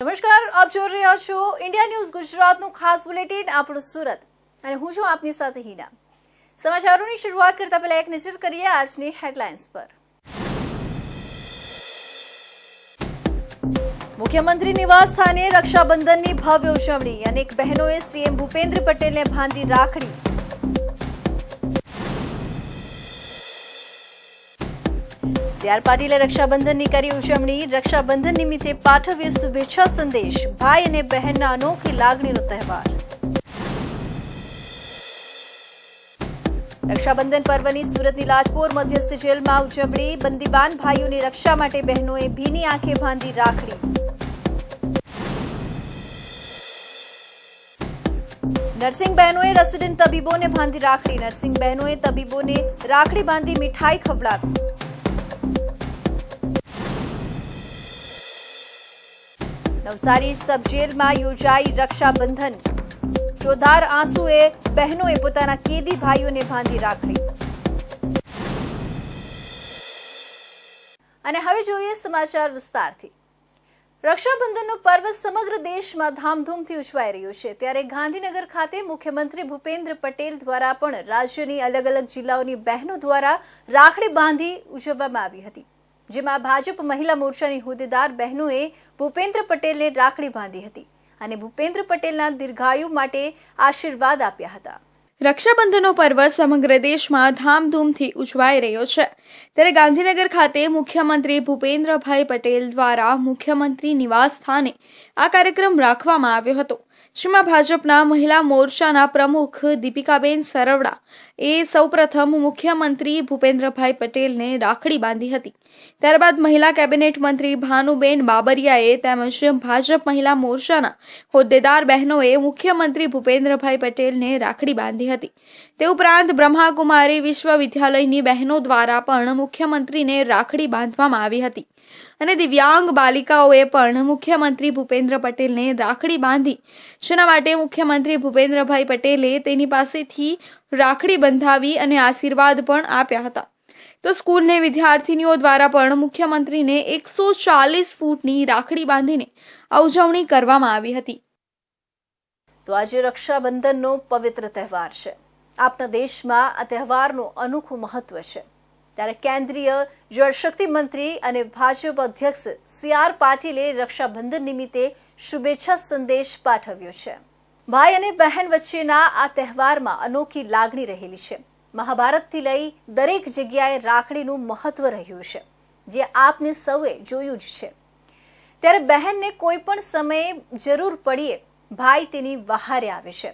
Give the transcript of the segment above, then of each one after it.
નમસ્કાર, આપ જોઈ રહ્યા છો ઇન્ડિયા ન્યૂઝ ગુજરાતનું ખાસ બુલેટિન આપણું સુરત અને હું છું આપની સાથે હિના। સમાચારોની શરૂઆત કરતા પહેલા એક નજર કરીએ આજની હેડલાઇન્સ પર। મુખ્યમંત્રી નિવાસ સ્થાને રક્ષાબંધનની ભવ્ય ઉજવણી, અનેક બહેનોએ સીએમ ભૂપેન્દ્ર પટેલને બાંધી રાખડી। સીઆર પાટીલે રક્ષાબંધનની કરી ઉજવણી, રક્ષાબંધન નિમિત્તે પાઠવ્યો શુભેચ્છા સંદેશ, ભાઈ અને બહેનના અનોખી લાગણીનો તહેવાર। રક્ષાબંધન પર્વની સુરતની લાજપોર મધ્યસ્થ જેલમાં ઉજવણી, બંદીવાન ભાઈઓની રક્ષા માટે બહેનોએ ભીની આંખે બાંધી રાખડી। નર્સિંગ બહેનોએ રેસિડેન્ટ તબીબોને બાંધી રાખડી, નર્સિંગ બહેનોએ તબીબોને રાખડી બાંધી મીઠાઈ ખવડાવી। નવસારી સબ જેલમાં યોજાઈ રક્ષાબંધન, જોરદાર આંસુએ બહેનોએ પોતાના કેદી ભાઈઓને બાંધી રાખડી। અને હવે જોઈએ સમાચાર વિસ્તારથી। રક્ષાબંધનનો પર્વ સમગ્ર દેશમાં ધામધૂમથી ઉજવાઈ રહ્યો છે, ત્યારે ગાંધીનગર ખાતે મુખ્યમંત્રી ભૂપેન્દ્ર પટેલ દ્વારા પણ રાજ્યની અલગ અલગ જિલ્લાઓની બહેનો દ્વારા રાખડી બાંધી ઉજવવામાં આવી હતી, જેમાં ભાજપ મહિલા મોરચાની હોદ્દેદાર બહેનોએ ભૂપેન્દ્ર પટેલને રાખડી બાંધી હતી અને ભૂપેન્દ્ર પટેલના દીર્ઘાયુ માટે આશીર્વાદ આપ્યા હતા। રક્ષાબંધનનો પર્વ સમગ્ર દેશમાં ધામધૂમથી ઉજવાઈ રહ્યો છે, ત્યારે ગાંધીનગર ખાતે મુખ્યમંત્રી ભૂપેન્દ્રભાઈ પટેલ દ્વારા મુખ્યમંત્રી નિવાસ સ્થાને આ કાર્યક્રમ રાખવામાં આવ્યો હતો, જેમાં ભાજપના મહિલા મોરચાના પ્રમુખ દીપિકાબેન સરવડા એ સૌપ્રથમ મુખ્યમંત્રી ભૂપેન્દ્રભાઈ પટેલને રાખડી બાંધી હતી। ત્યારબાદ મહિલા કેબિનેટ મંત્રી ભાનુબેન બાબરિયાએ તેમજ ભાજપ મહિલા મોરચાના હોદ્દેદાર બહેનોએ મુખ્યમંત્રી ભૂપેન્દ્રભાઈ પટેલને રાખડી બાંધી હતી। તે ઉપરાંત બ્રહ્માકુમારી વિશ્વવિદ્યાલયની બહેનો દ્વારા પણ મુખ્યમંત્રીને રાખડી બાંધવામાં આવી હતી અને દિવ્યાંગ બાલિકાઓએ પણ મુખ્યમંત્રી ભૂપેન્દ્ર પટેલને રાખડી બાંધી, જેના માટે મુખ્યમંત્રી ભૂપેન્દ્રભાઈ પટેલે તેની પાસેથી રાખડી બંધાવી અને આશીર્વાદ પણ આપ્યા હતા। તો સ્કૂલની વિદ્યાર્થીનીઓ દ્વારા પણ મુખ્યમંત્રીને 140 ફૂટની રાખડી બાંધીને ઉજવણી કરવામાં આવી હતી। તો આજે રક્ષાબંધનનો પવિત્ર તહેવાર છે। આપણા દેશમાં આ તહેવારનું અનોખું મહત્વ છે, ત્યારે કેન્દ્રીય જળશક્તિ મંત્રી અને ભાજપ અધ્યક્ષ સીઆર પાટીલે રક્ષાબંધન નિમિત્તે શુભેચ્છા સંદેશ પાઠવ્યો છે। ભાઈ અને બહેન વચ્ચેના આ તહેવારમાં અનોખી લાગણી રહેલી છે। મહાભારતથી લઈ દરેક જગ્યાએ રાખડીનું મહત્વ રહ્યું છે, જે આપને સૌએ જોયું જ છે। ત્યારે બહેનને કોઈ પણ સમયે જરૂર પડીએ ભાઈ તેની વહારે આવે છે।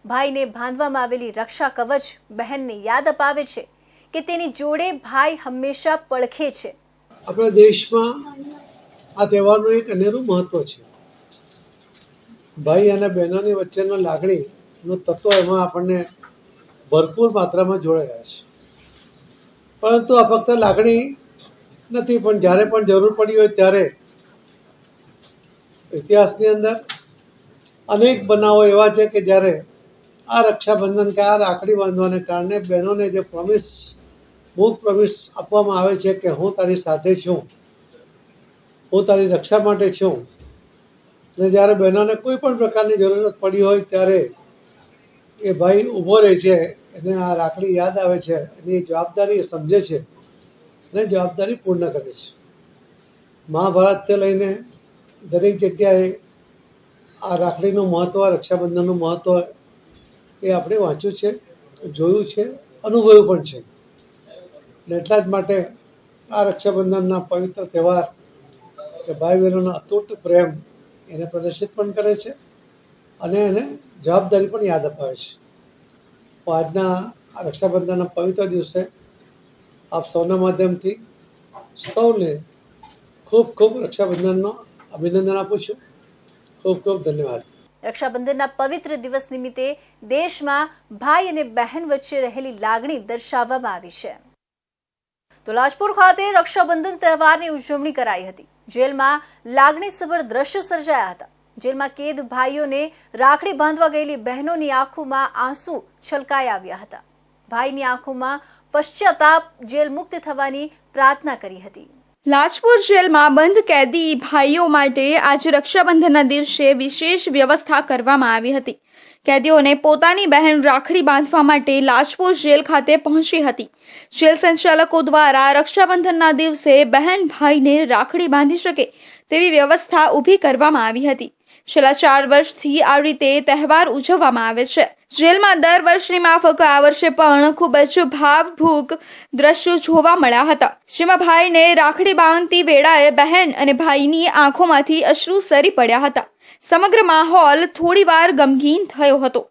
ભાઈને બાંધવામાં આવેલી રક્ષા કવચ બહેનને યાદ અપાવે છે કે તેની જોડે ભાઈ હંમેશા પડખે છે। આપણા દેશમાં આ તહેવારનું એક અનેરું મહત્વ છે। ભાઈ અને બહેનોની વચ્ચેનો લાગણીનું તત્વ એમાં આપણને ભરપૂર માત્રામાં જોડાયા છે, પરંતુ આ ફક્ત લાગણી નથી, પણ જ્યારે પણ જરૂર પડી હોય ત્યારે ઇતિહાસની અંદર અનેક બનાવો એવા છે કે જ્યારે આ રક્ષાબંધન કે આ રાખડી બાંધવાને કારણે બહેનોને જે મૂક પ્રોમિસ આપવામાં આવે છે કે હું તારી સાથે છું, હું તારી રક્ષા માટે છું, અને જ્યારે બહેનોને કોઈ પણ પ્રકારની જરૂરત પડી હોય ત્યારે એ ભાઈ ઊભો રહે છે, એને આ રાખડી યાદ આવે છે, એની જવાબદારી સમજે છે અને જવાબદારી પૂર્ણ કરે છે। મહાભારતથી લઈને દરેક જગ્યાએ આ રાખડીનું મહત્વ, રક્ષાબંધનનું મહત્વ એ આપણે વાંચ્યું છે, જોયું છે, અનુભવ્યું પણ છે। અને એટલા જ માટે આ રક્ષાબંધનના પવિત્ર તહેવાર કે ભાઈ બહેનોનો અતૂટ પ્રેમ એને પ્રદર્શિત પણ કરે છે અને એને જવાબદારી પણ યાદ અપાવે છે। તો આજના આ રક્ષાબંધનના પવિત્ર દિવસે આપ સૌના માધ્યમથી સૌને ખૂબ ખૂબ રક્ષાબંધનનો અભિનંદન આપું છું। ખૂબ ખૂબ ધન્યવાદ। રક્ષાબંધનના પવિત્ર દિવસ નિમિત્તે દેશમાં ભાઈ અને બહેન વચ્ચે રહેલી લાગણી દર્શાવવામાં આવી છે। તો લાજપુર ખાતે રક્ષાબંધન તહેવારની ઉજવણી કરાઈ હતી। જેલમાં લાગણીસભર દ્રશ્યો સર્જાયા હતા। જેલમાં કેદ ભાઈઓને રાખડી બાંધવા ગયેલી બહેનોની આંખોમાં આંસુ છલકાઈ આવ્યા હતા। ભાઈની આંખોમાં પશ્ચાતાપ, જેલ મુક્ત થવાની પ્રાર્થના કરી હતી। લાજપોર જેલમાં બંધ કેદી ભાઈઓ માટે આજે રક્ષાબંધનના દિવસે વિશેષ વ્યવસ્થા કરવામાં આવી હતી. કેદીઓને પોતાની બહેન રાખડી બાંધવા માટે લાજપોર જેલ ખાતે પહોંચી હતી. જેલ સંચાલકો દ્વારા રક્ષાબંધનના દિવસે બહેન ભાઈને રાખડી બાંધી શકે તેવી વ્યવસ્થા ઊભી કરવામાં આવી હતી. છેલ્લા 4 વર્ષથી આ રીતે તહેવાર ઉજવવામાં આવે છે. જેલમાં દર વર્ષની માફક આ વર્ષે પણ ખૂબ જ ભાવભૂક દ્રશ્યો જોવા મળ્યા હતા, જેમાં ભાઈને રાખડી બાંધતી વેળાએ બહેન અને ભાઈની આંખોમાંથી અશ્રુ સરી પડ્યા હતા. સમગ્ર માહોલ થોડીવાર ગમગીન થયો હતો.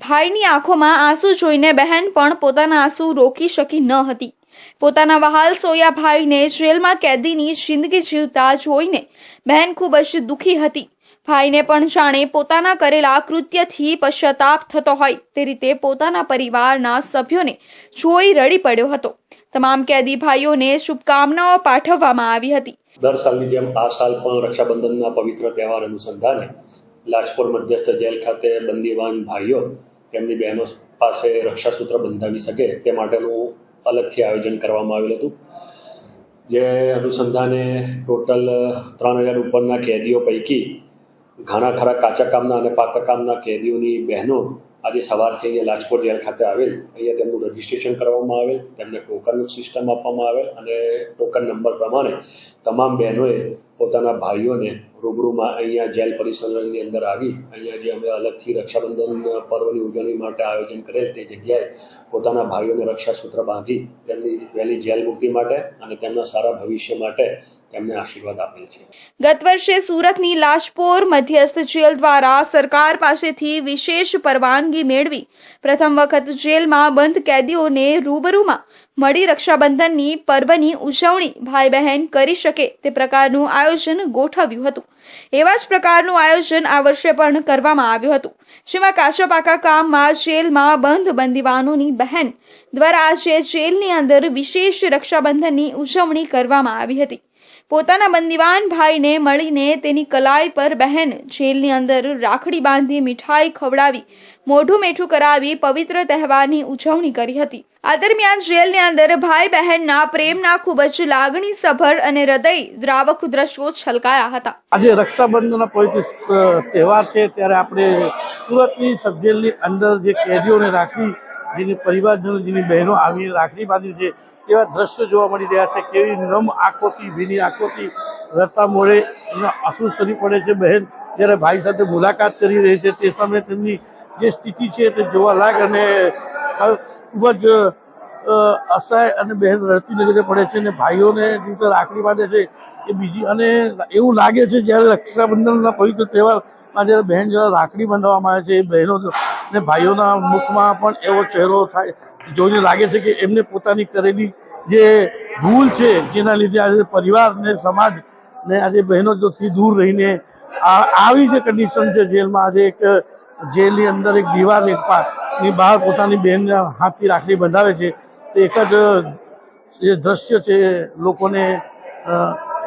ભાઈની આંખોમાં આંસુ જોઈને બહેન પણ પોતાના આંસુ રોકી શકી ન હતી. પોતાના વહાલ સોયા ભાઈને જેલમાં કેદીની જિંદગી જીવતા જોઈને બહેન ખૂબ જ દુઃખી હતી. ભાઈને પણ જાણે પોતાના કરેલા કૃત્યથી પશ્ચાતાપ થતો હોય તે રીતે પોતાના પરિવારના સભ્યોને જોઈ રડી પડ્યો હતો. તમામ કેદી ભાઈઓને શુભકામનાઓ પાઠવવામાં આવી હતી. દર સાલની જેમ આ સાલ પણ રક્ષાબંધનના પવિત્ર તહેવાર અનુસંધાને લાજપોર મધ્યસ્થ જેલ ખાતે બંદીવાન ભાઈઓ તેમની બહેનો પાસે રક્ષાસૂત્ર બંધાવી શકે તે માટેનું અલગથી આયોજન કરવામાં આવેલું હતું. જે અનુસંધાને ટોટલ 3000 ઉપરના કેદીઓ પૈકી ઘણા ખરા કાચા કામના અને પાકા કામના કેદીઓની બહેનો આજે સવારથી અહીંયા લાજપોર જેલ ખાતે આવેલ. અહીંયા તેમનું રજિસ્ટ્રેશન કરવામાં આવેલ, તેમને ટોકન સિસ્ટમ આપવામાં આવેલ અને ટોકન નંબર પ્રમાણે તમામ બહેનોએ પોતાના ભાઈઓને રૂબરૂમાં અહીંયા જેલ પરિસરની અંદર આવી અહીંયા જે અમે અલગથી રક્ષાબંધન પર્વની ઉજવણી માટે આયોજન કરેલ તે જગ્યાએ પોતાના ભાઈઓને રક્ષાસૂત્ર બાંધી તેમની વહેલી જેલ મુક્તિ માટે અને તેમના સારા ભવિષ્ય માટે તેમને આશીર્વાદ આપેલ છે. ગત વર્ષે સુરતની લાજપોર મધ્યસ્થ જેલ દ્વારા સરકાર પાસેથી વિશેષ પરવાનગી મેળવી પ્રથમ વખત જેલમાં બંધ કેદીઓને રૂબરૂમાં મળી રક્ષાબંધનની પર્વની ઉજવણી ભાઈ બહેન કરી શકે તે પ્રકારનું આયોજન ગોઠવ્યું હતું. એવા જ પ્રકારનું આયોજન આ વર્ષે પણ કરવામાં આવ્યું હતું, જેમાં કાચા પાકા કામમાં જેલમાં બંધ બંદીવાનોની બહેન દ્વારા આજે જેલની અંદર વિશેષ રક્ષાબંધનની ઉજવણી કરવામાં આવી હતી. પોતાના બંદીવાન ભાઈને મળીને તેની કલાઈ પર બહેન જેલની અંદર રાખડી બાંધી મીઠાઈ ખવડાવી મોઢું મીઠું કરાવી પવિત્ર તહેવારની ઉજવણી કરી હતી. આ દરમિયાન જેલની અંદર ભાઈ બહેનના પ્રેમના ખૂબ જ લાગણીસભર અને હૃદય દ્રાવક દ્રશ્યો છલકાયા હતા. આજે રક્ષાબંધનનો પવિત્ર તહેવાર છે ત્યારે આપણે સુરતની સબજેલની અંદર જે કેદીઓને રાખી જેની પરિવારજનો જેની બહેનો આવી રાખડી બાંધી છે એવા દ્રશ્યો જોવા મળી રહ્યા છે. કેવી નમ આંખોથી ભીની આંખોથી રડતા મોઢે એમના આંસુ સરી પડે છે. બહેન જ્યારે ભાઈ સાથે મુલાકાત કરી રહી છે તે સમયે તેમની જે સ્થિતિ છે તે જોવા લાયક અને ખૂબ જ અસહાય અને બહેન રડતી નજરે પડે છે અને ભાઈઓને જે રાખડી બાંધે છે એ બીજી અને એવું લાગે છે જ્યારે રક્ષાબંધનના પવિત્ર તહેવારમાં જ્યારે બહેન જ્યારે રાખડી બાંધવામાં આવે છે એ બહેનો ને ભાઈઓના મુખમાં પણ એવો ચહેરો થાય જોઈને લાગે છે કે એમને પોતાની કરેલી જે ભૂલ છે જેના લીધે આજે પરિવાર ને સમાજ ને આજે બહેનોથી દૂર રહીને આવી જે કન્ડિશન છે જેલમાં આજે એક જેલની અંદર એક દીવારની બહાર પોતાની બહેનના હાથથી રાખડી બંધાવે છે તે એક જ જે દ્રશ્ય છે લોકોને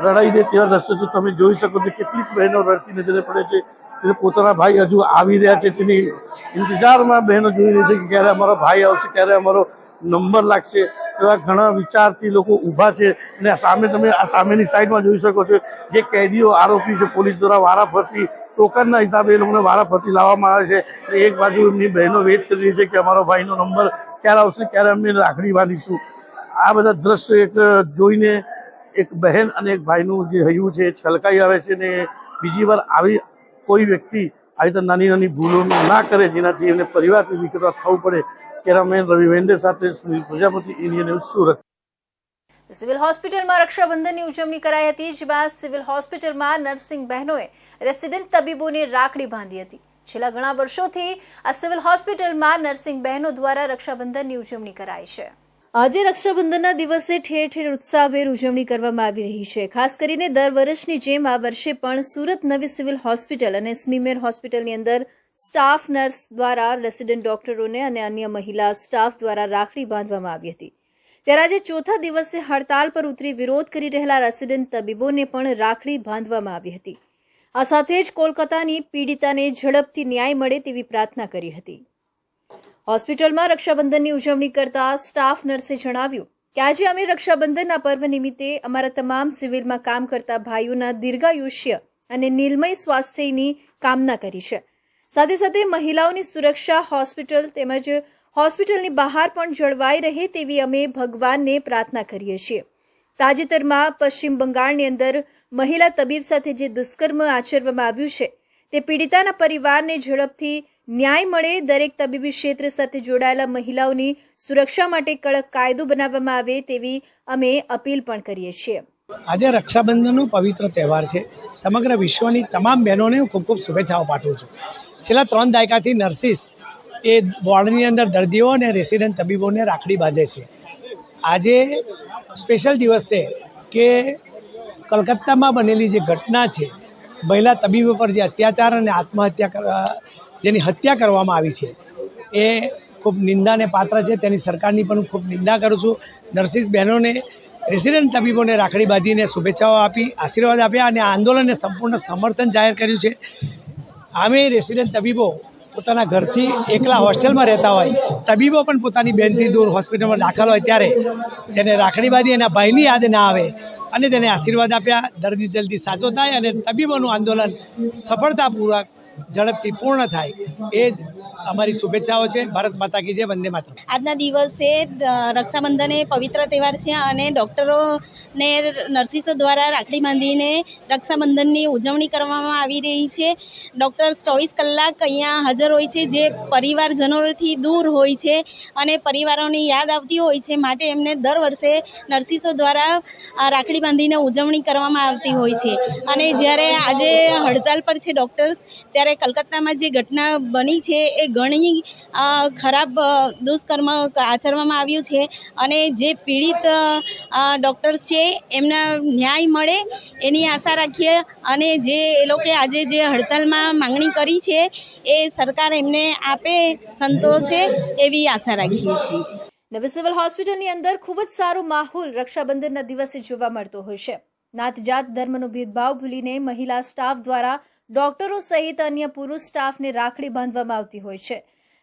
રડાઈ દે તેવા દ્રશ્યો છે. તમે જોઈ શકો છો કેટલીક બહેનો રડતી નજરે પડે છે. તેને પોતાના ભાઈ હજુ આવી રહ્યા છે તેની ઇંતજારમાં બહેનો જોઈ રહી છે કે ક્યારે અમારો ભાઈ આવશે, ક્યારે અમારો નંબર લાગશે. એવા ઘણા વિચારથી લોકો ઊભા છે અને સામે તમે આ સામેની સાઈડમાં જોઈ શકો છો જે કેદીઓ આરોપી છે પોલીસ દ્વારા વારાફરતી ટોકનના હિસાબે એ લોકોને વારાફરતી લાવવામાં આવે છે. એક બાજુ એમની બહેનો વેઇટ કરી રહી છે કે અમારો ભાઈનો નંબર ક્યારે આવશે, ક્યારે અમે રાખડી બાંધીશું. આ બધા દ્રશ્યો એક જોઈને એક બહેન અને એક ભાઈનું જે હૈયું છે છલકાઈ આવે છે ને બીજી વાર આવી કોઈ વ્યક્તિ આવી તો નાની નાની ભૂલો ના કરે જેનાથી એમને પરિવારથી વિખેરવા થવું પડે. કેમેરામેન રવિ વેન્ડે સાથે Sunil Prajapati, Indian news, Surat. Civil હોસ્પિટલમાં રક્ષાબંધનની ઉજવણી કરાઈ હતી, જેમાં સિવિલ હોસ્પિટલમાં નર્સિંગ બહેનોએ રેસિડેન્ટ તબીબોને રાખડી બાંધી હતી. છેલ્લા ઘણા વર્ષોથી આ સિવિલ હોસ્પિટલમાં નર્સિંગ બહેનો દ્વારા રક્ષાબંધનની ઉજવણી કરાય છે. આજે રક્ષાબંધનના દિવસે ઠેર ઠેર ઉત્સાહભેર ઉજવણી કરવામાં આવી રહી છે. ખાસ કરીને દર વર્ષની જેમ આ વર્ષે પણ સુરત નવી સિવિલ હોસ્પિટલ અને સ્મીમેર હોસ્પિટલની અંદર સ્ટાફ નર્સ દ્વારા રેસિડેન્ટ ડોક્ટરોને અને અન્ય મહિલા સ્ટાફ દ્વારા રાખડી બાંધવામાં આવી હતી. ત્યારે આજે ચોથા દિવસે હડતાલ પર ઉતરી વિરોધ કરી રહેલા રેસિડેન્ટ તબીબોને પણ રાખડી બાંધવામાં આવી હતી. આ સાથે જ કોલકાતાની પીડિતાને ઝડપથી ન્યાય મળે તેવી પ્રાર્થના કરી હતી. હોસ્પિટલમાં રક્ષાબંધનની ઉજવણી કરતા સ્ટાફ નર્સે જણાવ્યું કે આજે અમે રક્ષાબંધનના પર્વ નિમિત્તે અમારા તમામ સિવિલમાં કામ કરતા ભાઈઓના દીર્ઘાયુષ્ય અને નિર્મય સ્વાસ્થ્યની કામના કરી છે. સાથે સાથે મહિલાઓની સુરક્ષા હોસ્પિટલ તેમજ હોસ્પિટલની બહાર પણ જળવાઈ રહે તેવી અમે ભગવાનને પ્રાર્થના કરીએ છીએ. તાજેતરમાં પશ્ચિમ બંગાળની અંદર મહિલા તબીબ સાથે જે દુષ્કર્મ આચરવામાં આવ્યું છે તે પીડિતાના પરિવારને ઝડપથી ન્યાય મળે, દરેક તબીબી ક્ષેત્ર સાથે જોડાયેલા મહિલાઓની સુરક્ષા માટે કડક કાયદો બનાવવામાં આવે તેવી અમે અપીલ પણ કરીએ છીએ. આજે રક્ષાબંધનનો પવિત્ર તહેવાર છે. સમગ્ર વિશ્વની તમામ બહેનોને હું ખૂબ ખૂબ શુભેચ્છાઓ પાઠવું છું. છેલ્લા 3 દાયકાથી નર્સિસ એ વોર્ડની અંદર દર્દીઓ અને રેસિડેન્ટ તબીબોને રાખડી બાંધે છે. આજે સ્પેશિયલ દિવસ છે કે કલકત્તામાં બનેલી જે ઘટના છે, મહિલા તબીબો પર જે અત્યાચાર અને જેની હત્યા કરવામાં આવી છે એ ખૂબ નિંદાને પાત્ર છે. તેની સરકારની પણ હું ખૂબ નિંદા કરું છું. નર્સિસ બહેનોને, રેસિડેન્ટ તબીબોને રાખડી બાંધીને શુભેચ્છાઓ આપી, આશીર્વાદ આપ્યા અને આ આંદોલનને સંપૂર્ણ સમર્થન જાહેર કર્યું છે. આમે રેસિડેન્ટ તબીબો પોતાના ઘરથી એકલા હોસ્ટેલમાં રહેતા હોય, તબીબો પણ પોતાની બહેનથી દૂર હોસ્પિટલમાં દાખલ હોય ત્યારે તેને રાખડી બાંધી એના ભાઈની યાદ ના આવે અને તેને આશીર્વાદ આપ્યા. દર્દી જલ્દી સાજો થાય અને તબીબોનું આંદોલન સફળતાપૂર્વક ઝડપથી પૂર્ણ થાય એ જ અમારી શુભેચ્છાઓ છે. ભારત માતા કી જય, વંદે માતરમ. આજના દિવસે રક્ષાબંધન એ પવિત્ર તહેવાર છે અને ડૉક્ટરોને નર્સિસો દ્વારા રાખડી બાંધીને રક્ષાબંધનની ઉજવણી કરવામાં આવી રહી છે. ડૉક્ટર્સ 24 કલાક અહીંયા હાજર હોય છે, જે પરિવારજનોથી દૂર હોય છે અને પરિવારોની યાદ આવતી હોય છે, માટે એમને દર વર્ષે નર્સિસો દ્વારા રાખડી બાંધીને ઉજવણી કરવામાં આવતી હોય છે. અને જ્યારે આજે હડતાલ પર છે ડૉક્ટર્સ, ત્યારે કલકત્તામાં જે ઘટના બની છે એ ઘણી ખરાબ દુષ્કર્મ આચરવામાં આવ્યું છે અને જે પીડિત ડૉક્ટર્સ છે એમના ન્યાય મળે એની આશા રાખીએ અને જે એ લોકો આજે જે હડતાલમાં માંગણી કરી છે એ સરકાર એમને આપે, સંતોષે એવી આશા રાખીએ છીએ. નવી સિવિલ હોસ્પિટલની અંદર ખૂબ જ સારો માહોલ રક્ષાબંધનના દિવસે જોવા મળતો હોય છે. નાત જાત ધર્મનો ભેદભાવ ભૂલીને મહિલા સ્ટાફ દ્વારા ડોક્ટરો સહિત અન્ય પુરુષ સ્ટાફને રાખડી બાંધવામાં આવતી હોય છે.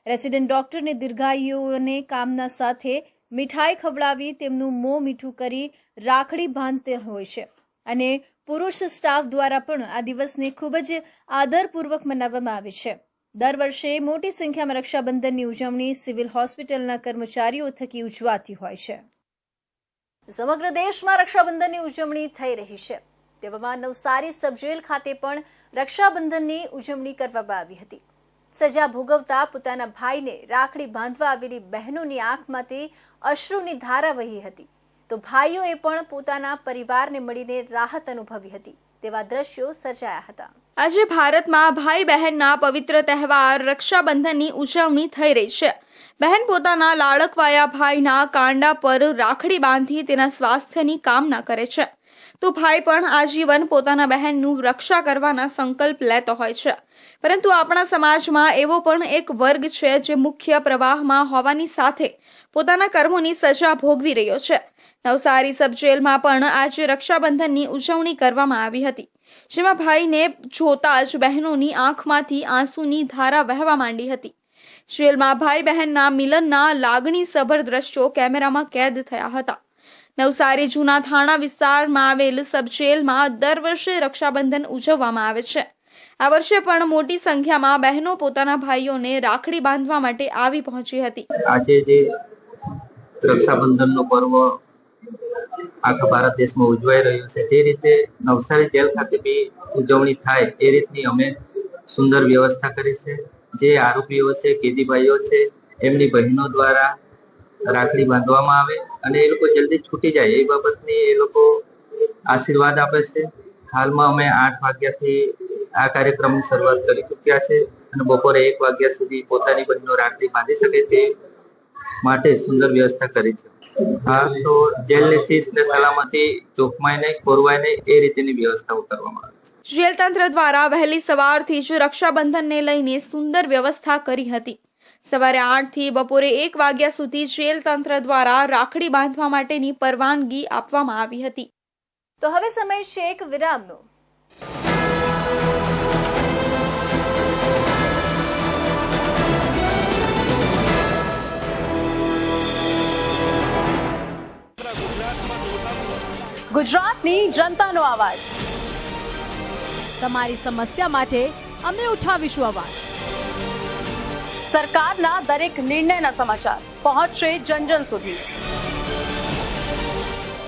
રેસિડેન્ટ ડોક્ટરને દીર્ઘાયુઓને કામના સાથે મીઠાઈ ખવડાવી તેમનું મોં મીઠું કરી રાખડી બાંધते હોય છે અને પુરુષ સ્ટાફ દ્વારા પણ આ દિવસને ખૂબ જ આદરપૂર્વક મનાવવામાં આવે છે. દર વર્ષે મોટી સંખ્યામાં રક્ષાબંધનની ઉજવણી સિવિલ હોસ્પિટલના કર્મચારીઓ થકી ઉજવાતી હોય છે. સમગ્ર દેશમાં રક્ષાબંધનની ઉજવણી થઈ રહી છે. તેવામાં નવસારી સબજેલ ખાતે પણ રક્ષાબંધનની ઉજવણી કરવામાં આવી હતી. સજા ભોગવતા પોતાના ભાઈને રાખડી બાંધવા આવેલી બહેનોની આંખમાંથી અશ્રુની ધારા વહી હતી, તો ભાઈઓએ પણ પોતાના પરિવારને મળીને રાહત અનુભવી હતી. તેવા દ્રશ્યો સર્જાયા હતા. આજે ભારતમાં ભાઈ બહેનના પવિત્ર તહેવાર રક્ષાબંધનની ઉજવણી થઈ રહી છે. બહેન પોતાના લાડકવાયા ભાઈના કાંડા પર રાખડી બાંધી તેના સ્વાસ્થ્યની કામના કરે છે, તો ભાઈ પણ આજીવન પોતાના બહેનનું રક્ષા કરવાના સંકલ્પ લેતો હોય છે. પરંતુ આપણા સમાજમાં એવો પણ એક વર્ગ છે જે મુખ્ય પ્રવાહમાં હોવાની સાથે પોતાના કર્મોની સજા ભોગવી રહ્યો છે. નવસારી સબજેલમાં પણ આજે રક્ષાબંધનની ઉજવણી કરવામાં આવી હતી, જેમાં ભાઈને જોતા જ બહેનોની આંખમાંથી આંસુની ધારા વહેવા માંડી હતી. જેલમાં ભાઈ બહેનના મિલનના લાગણીસભર દ્રશ્યો કેમેરામાં કેદ થયા હતા. નવસારી જૂના થાણા વિસ્તારમાં આવેલ સબજેલમાં દર વર્ષે રક્ષાબંધન ઉજવવામાં આવે છે. આ વર્ષે પણ મોટી સંખ્યામાં બહેનો પોતાના ભાઈઓને રાખડી બાંધવા માટે આવી પહોંચી હતી. આજે જે રક્ષાબંધનનો પર્વ આખા ભારત દેશમાં ઉજવાઈ રહ્યો છે, તે રીતે નવસારી જેલ ખાતે બી ઉજવણી થાય એ રીતની અમે સુંદર વ્યવસ્થા કરી છે. જે આરોપીઓ છે, કેદીભાઈઓ છે, એમની બહેનો દ્વારા રાખડી બાંધવામાં આવે અને એ લોકો જલ્દી છૂટી જાય એ બાબતની એ લોકો આશીર્વાદ આપે છે. હાલમાં અમે 8 વાગ્યાથી આ કાર્યક્રમની શરૂઆત કરી ચૂક્યા છે અને બપોરે 1 વાગ્યા સુધી પોતાની બહેનો રાખડી બાંધી શકે તે માટે સુંદર વ્યવસ્થા કરી છે. ખાસ તો જેલની શિસ્ત ને સલામતી ચોકમાય નહીં, ખોરવાય નહીં એ રીતેની વ્યવસ્થાઓ કરવામાં આવે છે. જેલ તંત્ર દ્વારા વહેલી સવારથી જ રક્ષાબંધનને લઈને સુંદર વ્યવસ્થા કરી હતી. સવારે 8 થી બપોરે 1 વાગ્યા સુધી જેલ તંત્ર દ્વારા રાખડી બાંધવા માટેની પરવાનગી આપવામાં આવી હતી. તો હવે સમય છે એક વિરામનો. ગુજરાતની જનતાનો અવાજ. તમારી સમસ્યા માટે અમે ઉઠાવીશું અવાજ. સરકારના દરેક નિર્ણયના સમાચાર પહોંચશે જન જન સુધી.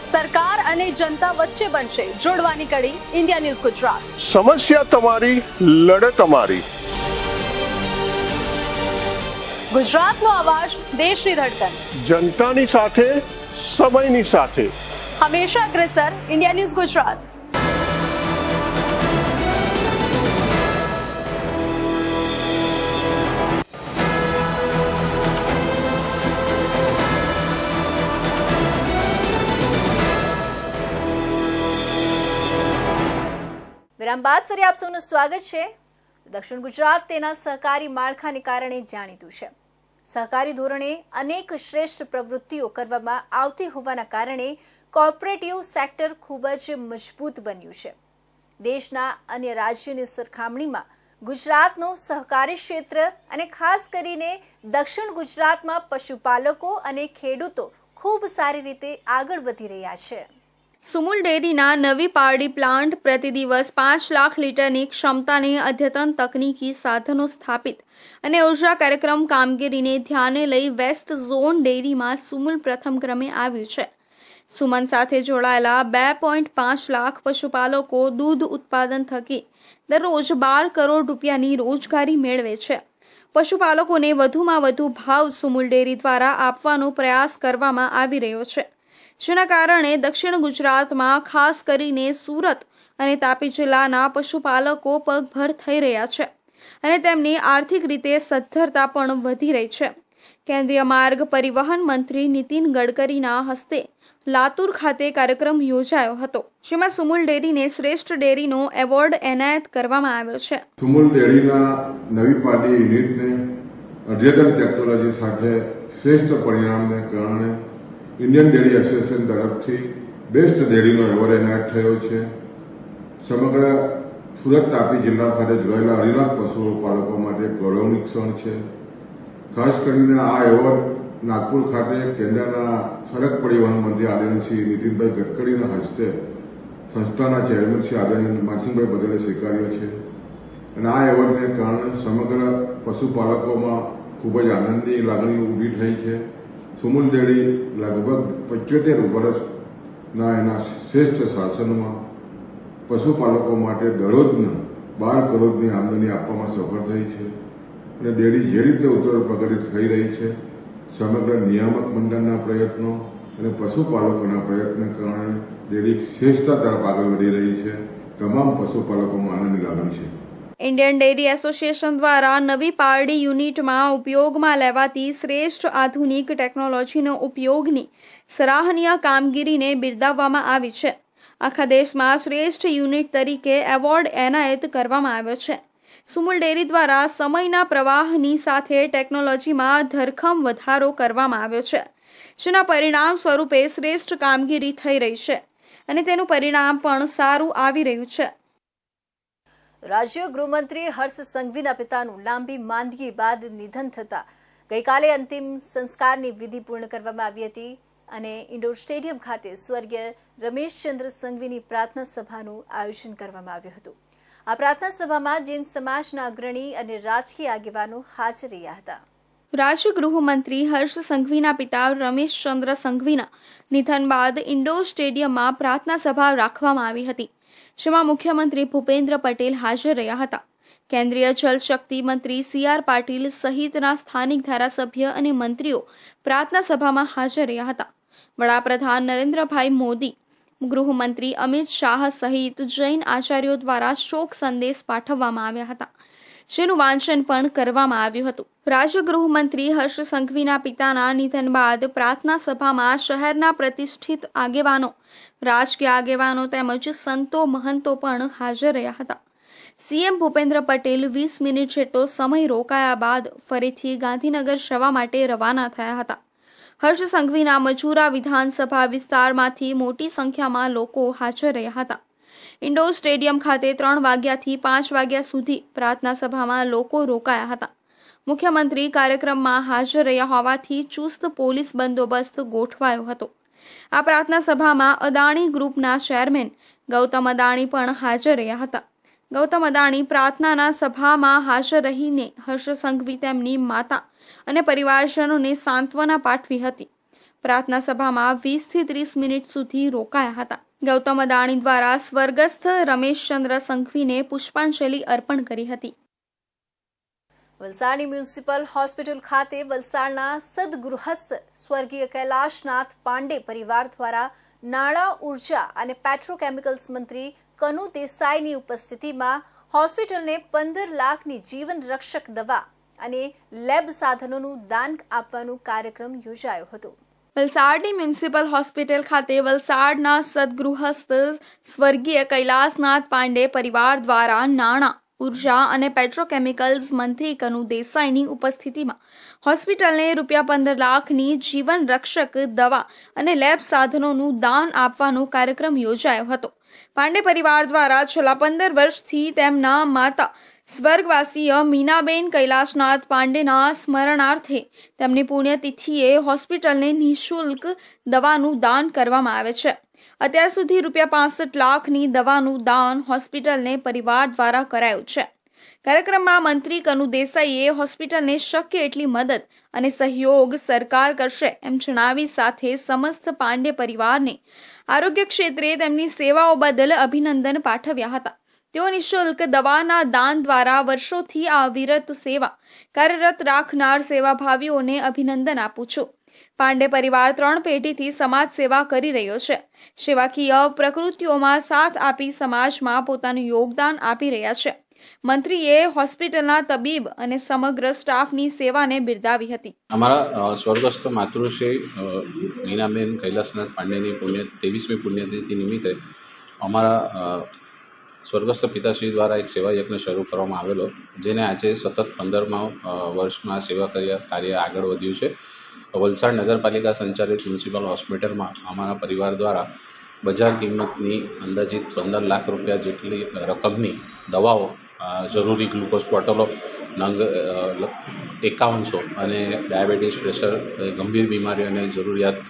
સરકાર અને જનતા વચ્ચે બનશે જોડવાની કડી ઇન્ડિયા ન્યૂઝ ગુજરાત. સમસ્યા તમારી, લડત અમારી. ગુજરાતનો અવાજ, દેશની ધડકન. જનતાની સાથે, સમયની સાથે. હંમેશા અગ્રેસર, ઇન્ડિયા ન્યૂઝ ગુજરાત. વિરામ બાદ ફરી આપ સૌનું સ્વાગત છે. દક્ષિણ ગુજરાત તેના સહકારી માળખાને કારણે જાણીતું છે. સહકારી ધોરણે અનેક શ્રેષ્ઠ પ્રવૃત્તિઓ કરવામાં આવતી હોવાના કારણે કોઓપરેટિવ સેક્ટર ખૂબ જ મજબૂત બન્યું છે. દેશના અન્ય રાજ્યોની સરખામણીમાં ગુજરાતનું સહકારી ક્ષેત્ર અને ખાસ કરીને દક્ષિણ ગુજરાતમાં પશુપાલકો અને ખેડૂતો ખૂબ સારી રીતે આગળ વધી રહ્યા છે. સુમુલ ડેરીના નવી પારડી પ્લાન્ટ પ્રતિ દિવસ 5 લાખ લીટરની ક્ષમતાને અદ્યતન તકનીકી સાધનો સ્થાપિત અને ઉર્જા કાર્યક્રમ કામગીરીને ધ્યાને લઈ વેસ્ટ ઝોન ડેરીમાં સુમુલ પ્રથમ ક્રમે આવ્યું છે. સુમન સાથે જોડાયેલા 2.5 લાખ પશુપાલકો દૂધ ઉત્પાદન થકી દરરોજ 12 કરોડ રૂપિયાની રોજગારી મેળવે છે. પશુપાલકોને વધુમાં વધુ ભાવ સુમુલ ડેરી દ્વારા આપવાનો પ્રયાસ કરવામાં આવી રહ્યો છે, જેના કારણે દક્ષિણ ગુજરાતમાં ખાસ કરીને સુરત અને તાપી જિલ્લાના પશુપાલકો પગભર થઈ રહ્યા છે અને તેમની આર્થિક રીતે સદ્ધરતા પણ વધી રહી છે. કેન્દ્રીય માર્ગ પરિવહન મંત્રી નીતિન ગડકરીના હસ્તે લાતુર ખાતે કાર્યક્રમ યોજાયો હતો, જેમાં સુમુલ ડેરીને શ્રેષ્ઠ ડેરીનો એવોર્ડ એનાયત કરવામાં આવ્યો છે. સુમુલ ડેરીના નવી પારડી યુનિટને અદ્યતન ટેકનોલોજી સાથે શ્રેષ્ઠ પરિણામને કારણે ઇન્ડિયન ડેરી એસોસિએશન તરફથી બેસ્ટ ડેરીનો એવોર્ડ એનાયત થયો છે. સમગ્ર સુરત તાપી જિલ્લા સાથે જોડાયેલા અઢી પશુપાલકો માટે ગૌરવની ક્ષણ છે. ખાસ કરીને આ એવોર્ડ નાગપુર ખાતે કેન્દ્રના સડક પરિવહન મંત્રી આદરણીય શ્રી નીતિનભાઈ ગડકરીના હસ્તે સંસ્થાના ચેરમેન શ્રી આદરણીય માનસિંહભાઈ પટેલે સ્વીકાર્યો છે અને આ એવોર્ડને કારણે સમગ્ર પશુપાલકોમાં ખૂબ જ આનંદની લાગણી ઊભી થઈ છે. સુમુલ ડેરી લગભગ 75 વર્ષના એના શ્રેષ્ઠ શાસનમાં પશુપાલકો માટે દરરોજના 12 કરોડની આમદની આપવામાં સફળ થઈ છે અને ડેરી જે રીતે ઉત્તર પ્રગતિ થઈ રહી છે, સમગ્ર નિયામક મંડળના પ્રયત્નો અને પશુપાલકોના પ્રયત્નને કારણે ડેરી શ્રેષ્ઠતા તરફ આગળ વધી રહી છે. તમામ પશુપાલકોમાં આનંદની લાગણી છે. ઇન્ડિયન ડેરી એસોસિએશન દ્વારા નવી પારડી યુનિટમાં ઉપયોગમાં લેવાતી શ્રેષ્ઠ આધુનિક ટેકનોલોજીનો ઉપયોગની સરાહનીય કામગીરીને બિરદાવવામાં આવી છે. આખા દેશમાં શ્રેષ્ઠ યુનિટ તરીકે એવોર્ડ એનાયત કરવામાં આવ્યો છે. સુમુલ ડેરી દ્વારા સમયના પ્રવાહની સાથે ટેકનોલોજીમાં ધરખમ વધારો કરવામાં આવ્યો છે, જેના પરિણામ સ્વરૂપે શ્રેષ્ઠ કામગીરી થઈ રહી છે અને તેનું પરિણામ પણ સારું આવી રહ્યું છે. રાજ્ય ગૃહમંત્રી હર્ષ સંઘવીના પિતાનું લાંબી માંદગી બાદ નિધન થતા ગઈકાલે અંતિમ સંસ્કારની વિધિ પૂર્ણ કરવામાં આવી હતી અને ઇન્ડોર સ્ટેડિયમ ખાતે સ્વર્ગીય રમેશચંદ્ર સંઘવીની પ્રાર્થના સભાનું આયોજન કરવામાં આવ્યું હતું. આ પ્રાર્થના સભામાં જૈન સમાજના અગ્રણી અને રાજકીય આગેવાનો હાજર રહ્યા હતા. રાજ્ય ગૃહમંત્રી હર્ષ સંઘવીના પિતા રમેશચંદ્ર સંઘવીના નિધન બાદ ઇન્ડોર સ્ટેડિયમમાં પ્રાર્થના સભા રાખવામાં આવી હતી, જેમાં મુખ્યમંત્રી ભૂપેન્દ્ર પટેલ હાજર રહ્યા હતા. કેન્દ્રીય જલશક્તિ મંત્રી CR પાટીલ સહિતના સ્થાનિક ધારાસભ્ય અને મંત્રીઓ પ્રાર્થના સભામાં હાજર રહ્યા હતા. વડાપ્રધાન નરેન્દ્રભાઈ મોદી, ગૃહમંત્રી અમિત શાહ સહિત જૈન આચાર્યો દ્વારા શોક સંદેશ પાઠવવામાં આવ્યા હતા, જેનું વાંચન પણ કરવામાં આવ્યું હતું. રાજ્ય ગૃહમંત્રી હર્ષ સંઘવીના પિતાના નિધન બાદ પ્રાર્થના સભામાં શહેરના પ્રતિષ્ઠિત આગેવાનો, રાજકીય આગેવાનો તેમજ સંતો મહંતો પણ હાજર રહ્યા હતા. CM ભૂપેન્દ્ર પટેલ 20 મિનિટ જેટલો સમય રોકાયા બાદ ફરીથી ગાંધીનગર જવા માટે રવાના થયા હતા. હર્ષ સંઘવીના મજૂરા વિધાનસભા વિસ્તારમાંથી મોટી સંખ્યામાં લોકો હાજર રહ્યા હતા. ઇન્ડોર સ્ટેડિયમ ખાતે 3 વાગ્યાથી 5 વાગ્યા સુધી પ્રાર્થના સભામાં લોકો રોકાયા હતા. મુખ્યમંત્રી કાર્યક્રમમાં હાજર રહ્યા હોવાથી ચુસ્ત પોલીસ બંદોબસ્ત ગોઠવાયો હતો. આ પ્રાર્થના સભામાં અદાણી ગ્રુપના ચેરમેન ગૌતમ અદાણી પણ હાજર રહ્યા હતા. ગૌતમ અદાણી પ્રાર્થનાના સભામાં હાજર રહીને હર્ષ સંઘવી તેમની માતા અને પરિવારજનોને સાંત્વના પાઠવી હતી. પ્રાર્થના સભામાં 20 થી 30 મિનિટ સુધી રોકાયા હતા. ગૌતમ અદાણી દ્વારા સ્વર્ગસ્થ રમેશચંદ્ર સંઘવીને પુષ્પાંજલિ અર્પણ કરી હતી. વલસાડની મ્યુનિસિપલ હોસ્પિટલ ખાતે વલસાડના સદગૃહસ્થ સ્વર્ગીય કૈલાશનાથ પાંડે પરિવાર દ્વારા નાણાં, ઉર્જા અને પેટ્રોકેમિકલ્સ મંત્રી કનુ દેસાઈની ઉપસ્થિતિમાં હોસ્પિટલને 15 લાખની જીવન રક્ષક દવા અને લેબ સાધનોનું દાન આપવાનો કાર્યક્રમ યોજાયો હતો. વલસાડની મ્યુનિસિપલ હોસ્પિટલ ખાતે વલસાડના સદગૃહસ્થ સ્વર્ગીય કૈલાશનાથ પાંડે પરિવાર દ્વારા નાણાં, ઉર્જા અને પેટ્રોકેમિકલ્સ મંત્રી કનુ દેસાઈની ઉપસ્થિતિમાં હોસ્પિટલને ₹15 લાખની જીવન રક્ષક દવા અને લેબ સાધનોનું દાન આપવાનો કાર્યક્રમ યોજાયો હતો. પાંડે પરિવાર દ્વારા છેલ્લા 15 વર્ષથી તેમના માતા સ્વર્ગવાસીય મીનાબેન કૈલાશનાથ પાંડેના સ્મરણાર્થે તેમની પુણ્યતિથિએ હોસ્પિટલને નિઃશુલ્ક દવાનું દાન કરવામાં આવે છે. અત્યાર સુધી ₹65 લાખની દવાનું દાન હોસ્પિટલને પરિવાર દ્વારા કરાયું છે. કાર્યક્રમમાં મંત્રી કનુ દેસાઈએ હોસ્પિટલને શક્ય એટલી મદદ અને સહયોગ સરકાર કરશે એમ જણાવી સાથે સમસ્ત પાંડે પરિવારને આરોગ્ય ક્ષેત્રે તેમની સેવાઓ બદલ અભિનંદન પાઠવ્યા હતા. તેઓ નિઃશુલ્ક દવાના દાન દ્વારા વર્ષોથી આ અવિરત સેવા કાર્યરત રાખનાર સેવાભાવીઓને અભિનંદન આપું છું. પાંડે પરિવાર 3 પેઢીથી સમાજ સેવા કરી રહ્યો છે. સેવાકીય પ્રવૃત્તિઓમાં સાથ આપી સમાજમાં પોતાનું યોગદાન આપી રહ્યા છે. મંત્રીએ હોસ્પિટલના તબીબ અને સમગ્ર સ્ટાફની સેવાને બિરદાવી હતી. અમારા સ્વર્ગસ્થ માતૃશ્રી મીનાબેન કૈલાસનાથ પાંડેની 23મી પુણ્યતિથિ નિમિત્તે અમારા સ્વર્ગસ્થ પિતાશ્રી દ્વારા એક સેવા યજ્ઞ શરૂ કરવામાં આવેલો, જેને આજે સતત 15મા વર્ષમાં સેવા કાર્ય આગળ વધ્યું છે. વલસાડ નગરપાલિકા સંચાલિત મ્યુનિસિપલ હોસ્પિટલમાં અમારા પરિવાર દ્વારા બજાર કિંમતની અંદાજિત 15 લાખ રૂપિયા જેટલી રકમની દવાઓ, જરૂરી ગ્લુકોઝ બોટલો નંગ 5100 અને ડાયાબિટીસ, પ્રેશર, ગંભીર બીમારીઓને જરૂરિયાત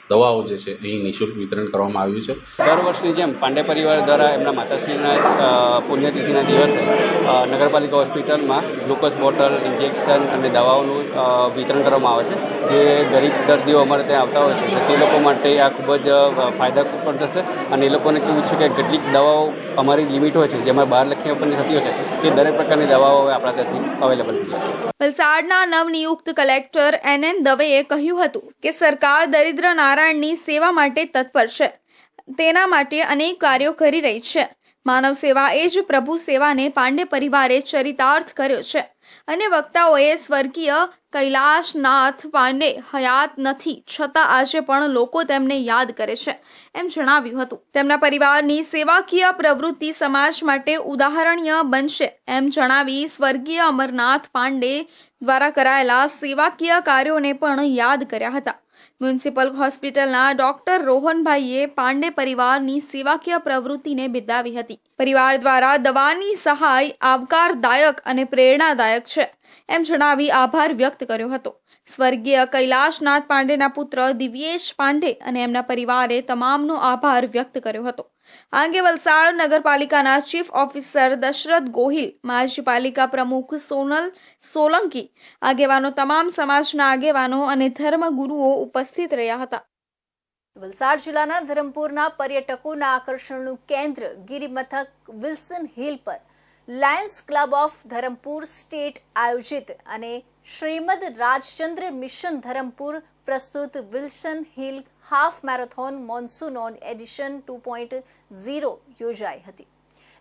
દવાઓ જે છે અહીં નિઃશુલ્ક વિતરણ કરવામાં આવ્યું છે. દર વર્ષની જેમ પાંડે પરિવાર દ્વારા એમના માતાશ્રીના પુણ્યતિથિના દિવસે નગરપાલિકા હોસ્પિટલમાં ગ્લુકોઝ બોટલ, ઇન્જેક્શન અને દવાઓનું વિતરણ કરવામાં આવે છે, જે ગરીબ દર્દીઓ અમારે ત્યાં આવતા હોય છે. તે લોકો માટે આ ખૂબ જ ફાયદાકૂપ પણ થશે અને એ લોકોને કેવું છે કે કેટલીક દવાઓ અમારી લિમિટ હોય છે, જેમાં 12 લાખની આપણને થતી હોય છે, તે દરેક પ્રકારની દવાઓ હવે આપણા ત્યાંથી અવેલેબલ થઈ જશે. વલસાડના નવનિયુક્ત કલેક્ટર NN દવેએ કહ્યું હતું કે સરકાર દરિદ્ર નારાયણની સેવા માટે તત્પર છે. તેના માટે અનેક કાર્યો કરી રહી છે. માનવ સેવા એ જ પ્રભુ સેવાને પાંડે પરિવારે ચરિતાર્થ કર્યો છે. અને વક્તાઓએ સ્વર્ગીય કૈલાશનાથ પાંડે હયાત નથી, છતાં આજે પણ લોકો તેમને યાદ કરે છે એમ જણાવ્યું હતું. તેમના પરિવારની સેવાકીય પ્રવૃત્તિ સમાજ માટે ઉદાહરણીય બનશે એમ જણાવી સ્વર્ગીય અમરનાથ પાંડે દ્વારા કરાયેલા સેવાકીય કાર્યોને પણ યાદ કર્યા હતા. મ્યુનિસિપલ હોસ્પિટલના ડોક્ટર રોહનભાઈએ પાંડે પરિવારની સેવાકીય પ્રવૃત્તિને બિરદાવી હતી. પરિવાર દ્વારા દવાની સહાય આવકારદાયક અને પ્રેરણાદાયક છે એમ જણાવી આભાર વ્યક્ત કર્યો હતો. સ્વર્ગીય કૈલાશનાથ પાંડેના પુત્ર દિવ્યેશ પાંડે અને એમના પરિવારે તમામનો આભાર વ્યક્ત કર્યો હતો. આ અંગે વલસાડ નગરપાલિકાના ચીફ ઓફિસર દશરથ ગોહિલ, માજી પાલિકા પ્રમુખ સોનલ સોલંકી, આગેવાનો, તમામ સમાજના આગેવાનો અને ધર્મગુરુઓ ઉપસ્થિત રહ્યા હતા. વલસાડ જિલ્લાના ધરમપુરના પર્યટકોના આકર્ષણનું કેન્દ્ર ગિરિમથક વિલ્સન હિલ પર Lions club of Dharampur state આયોજિત અને શ્રીમદ રાજચંદ્ર મિશન ધરમપુર પ્રસ્તુત Wilson Hill half marathon monsoon on addition 2.0 યોજાઈ હતી,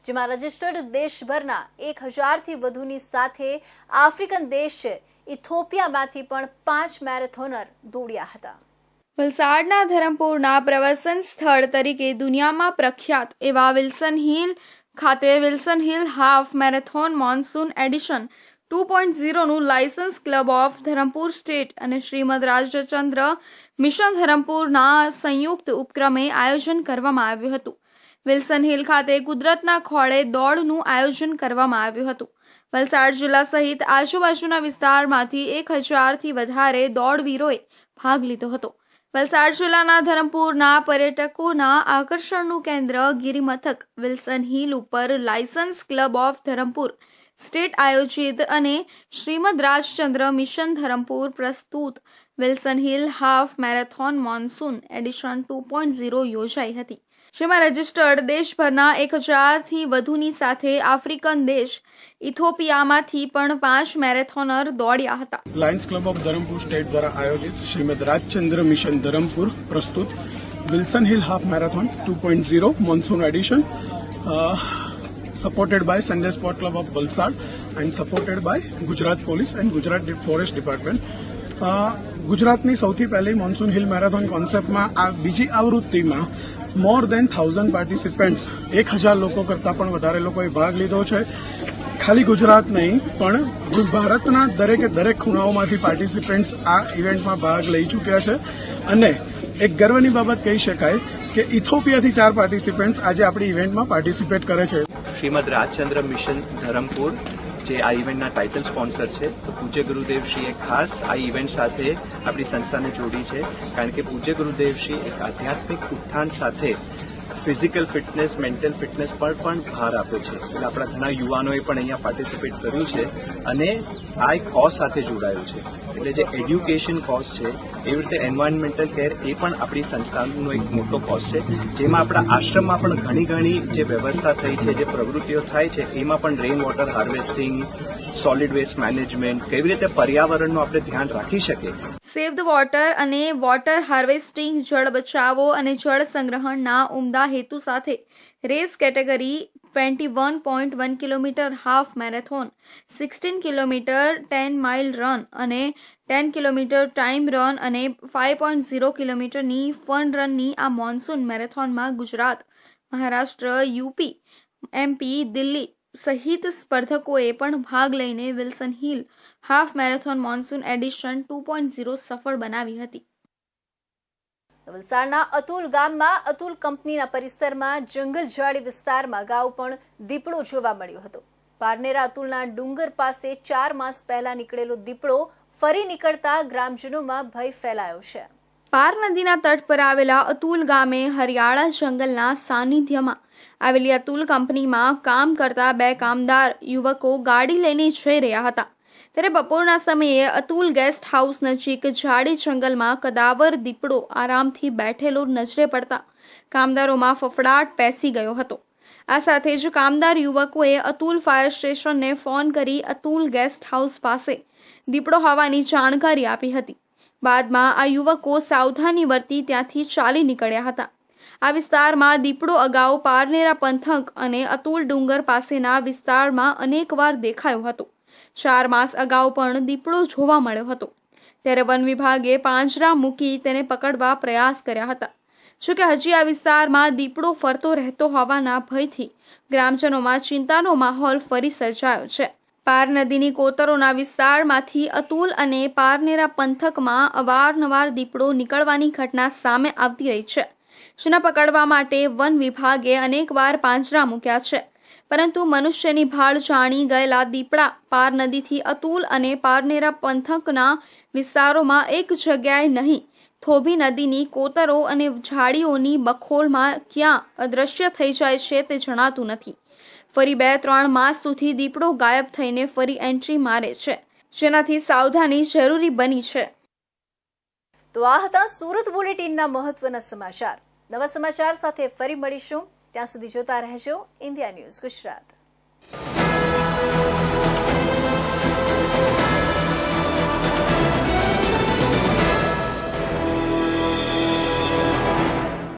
જેમાં રજિસ્ટર્ડ દેશભરના 1000થી વધુની સાથે આફ્રિકન દેશ ઇથોપિયામાંથી પણ 5 મેરેથોનર દોડ્યા હતા. વલસાડના ધરમપુરના પ્રવાસન સ્થળ તરીકે દુનિયામાં પ્રખ્યાત એવા વિલ્સન હિલ ખાતે Wilson Hill half marathon monsoon edition 2.0નું lions club of Dharampur state અને શ્રીમદ રાજચંદ્ર મિશન ધરમપુરના સંયુક્ત ઉપક્રમે આયોજન કરવામાં આવ્યું હતું. વિલ્સન હિલ ખાતે કુદરતના ખોળે દોડનું આયોજન કરવામાં આવ્યું હતું. વલસાડ જિલ્લા સહિત આજુબાજુના વિસ્તારમાંથી 1000થી વધારે દોડવીરોએ ભાગ લીધો હતો. વલસાડ જિલ્લાના ધરમપુરના પર્યટકોના આકર્ષણનું કેન્દ્ર ગિરિમથક વિલ્સન હિલ ઉપર licence club of Dharampur state આયોજિત અને શ્રીમદ રાજચંદ્ર મિશન ધરમપુર પ્રસ્તુત Wilson Hill half marathon monsoon edition 2.0 યોજાઈ હતી, જેમાં રજિસ્ટર્ડ દેશભરના 1000થી વધુની સાથે આફ્રિકન દેશ ઇથોપિયામાંથી પણ 5 મેરેથોનર દોડ્યા હતા. Lions club of Dharampur state દ્વારા આયોજિત શ્રીમદ રાજચંદ્ર મિશન ધરમપુર પ્રસ્તુત Wilson Hill half marathon 2.0 monsoon addition supported by Sunday Sport Club of Valsad and supported by Gujarat Police and Gujarat Forest Department. ગુજરાતની સૌથી પહેલી મોન્સૂન હિલ મેરેથોન કોન્સેપ્ટમાં આ બીજી આવૃત્તિમાં મોર દેન 1000 પાર્ટિસિપન્ટ્સ 1000 લોકો કરતાં પણ વધારે લોકોએ ભાગ લીધો છે. ખાલી ગુજરાત નહીં પણ ભારતના દરેક ખૂણાઓમાંથી પાર્ટિસિપન્ટ્સ આ ઇવેન્ટમાં ભાગ લઈ ચૂક્યા છે અને એક ગર્વની બાબત કહી શકાય કે ઇથોપિયાથી 4 પાર્ટિસિપન્ટ્સ આજે આપણી ઇવેન્ટમાં પાર્ટિસિપેટ કરે છે. શ્રીમદ રાજચંદ્ર મિશન ધરમપુર જે આ ઇવેન્ટના ટાઇટલ સ્પોન્સર છે, તો પૂજ્ય ગુરુદેવશ્રીએ ખાસ આ ઇવેન્ટ સાથે આપણી સંસ્થાને જોડી છે, કારણ કે પૂજ્ય ગુરુદેવશ્રી એક આધ્યાત્મિક ઉત્થાન સાથે ફિઝિકલ ફિટનેસ, મેન્ટલ ફિટનેસ પર પણ ભાર આપે છે. એટલે આપણા ઘણા યુવાનોએ પણ અહીંયા પાર્ટિસિપેટ કર્યું છે અને આ એક કોઝ સાથે જોડાયું છે. એટલે જે એડ્યુકેશન કોઝ છે, એવી રીતે એન્વાયરમેન્ટલ કેર એ પણ આપણી સંસ્થાનો એક મોટો કોઝ છે, જેમાં આપણા આશ્રમમાં પણ ઘણી જે વ્યવસ્થા થઈ છે, જે પ્રવૃત્તિઓ થાય છે, એમાં પણ rain water harvesting, solid waste management, કેવી રીતે પર્યાવરણનું આપણે ધ્યાન રાખી શકીએ. સેવ ધ વોટર અને વોટર હાર્વેસ્ટિંગ, જળ બચાવો અને જળ સંગ્રહણના ઉમદા હેતુ સાથે race category 21.1 kilometre half marathon, 16 kilometre 10 mile run અને 10 કિલોમીટર ટાઈમ રન અને 5.0 કિલોમીટરની ફન રનની આ મોન્સૂન મેરેથોનમાં ગુજરાત, મહારાષ્ટ્ર, યુપી, એમપી, દિલ્હી સહિત સ્પર્ધકોએ પણ ભાગ લઈને Wilson Hill half marathon monsoon edition 2.0 સફળ બનાવી હતી. વલસાડના અતુલ ગામમાં અતુલ કંપનીના પરિસરમાં જંગલ ઝાડી વિસ્તારમાં અગાઉ પણ દીપડો જોવા મળ્યો હતો. પારનેરા અતુલના ડુંગર પાસે 4 માસ પહેલા નીકળેલો દીપડો ફરી નીકળતા ગ્રામજનોમાં ભય ફેલાયો છે. પાર નદીના તટ પર આવેલા અતુલ ગામે હરિયાળા જંગલના સાનિધ્યમાં આવેલી અતુલ કંપનીમાં કામ કરતા 2 કામદાર યુવકો ગાડી લઈને જઈ રહ્યા હતા, ત્યારે બપોરના સમયે અતુલ ગેસ્ટ હાઉસ નજીક ઝાડી જંગલમાં કદાવર દીપડો આરામથી બેઠેલો નજરે પડતા કામદારોમાં ફફડાટ પેસી ગયો હતો. આ સાથે જ કામદાર યુવકોએ અતુલ ફાયર સ્ટેશનને ફોન કરી અતુલ ગેસ્ટ હાઉસ પાસે દીપડો હોવાની જાણકારી આપી હતી. બાદમાં આ યુવકો સાવધાની વર્તી ત્યાંથી ચાલી નીકળ્યા હતા. આ વિસ્તારમાં દીપડો અગાઉ પારનેરા પંથક અને અતુલ ડુંગર પાસેના વિસ્તારમાં અનેકવાર દેખાયો હતો. 4 માસ અગાઉ પણ દીપડો જોવા મળ્યો હતો, ત્યારે વન વિભાગે પાંજરા મૂકી તેને પકડવા પ્રયાસ કર્યા હતા. જોકે હજી આ વિસ્તારમાં દીપડો ફરતો રહેતો હોવાના ભયથી ગ્રામજનોમાં ચિંતાનો માહોલ ફરી સર્જાયો છે. પાર નદીની કોતરોના વિસ્તારમાંથી અતુલ અને પારનેરા પંથકમાં અવારનવાર દીપડો નીકળવાની ઘટના સામે આવતી રહી છે, જેના પકડવા માટે વન વિભાગે અનેકવાર પાંજરા મૂક્યા છે, પરંતુ મનુષ્યની ભાળ જાણી ગયેલા દીપડા પાર નદીથી અતુલ અને પારનેરા પંથકના વિસ્તારોમાં એક જગ્યાએ નહીં, થોભી નદીની કોતરો અને ઝાડીઓની બખોલમાં ક્યાં અદૃશ્ય થઈ જાય છે તે જણાતું નથી. ફરી 2-3 માસ સુધી દીપડો ગાયબ થઈને ફરી એન્ટ્રી મારે છે, જેનાથી સાવધાની જરૂરી બની છે. તો આ હતા સુરત બુલેટિનના મહત્વના સમાચાર. નવા સમાચાર સાથે ફરી મળીશું. ત્યાં સુધી જોતા રહેજો ઇન્ડિયા ન્યૂઝ ગુજરાત.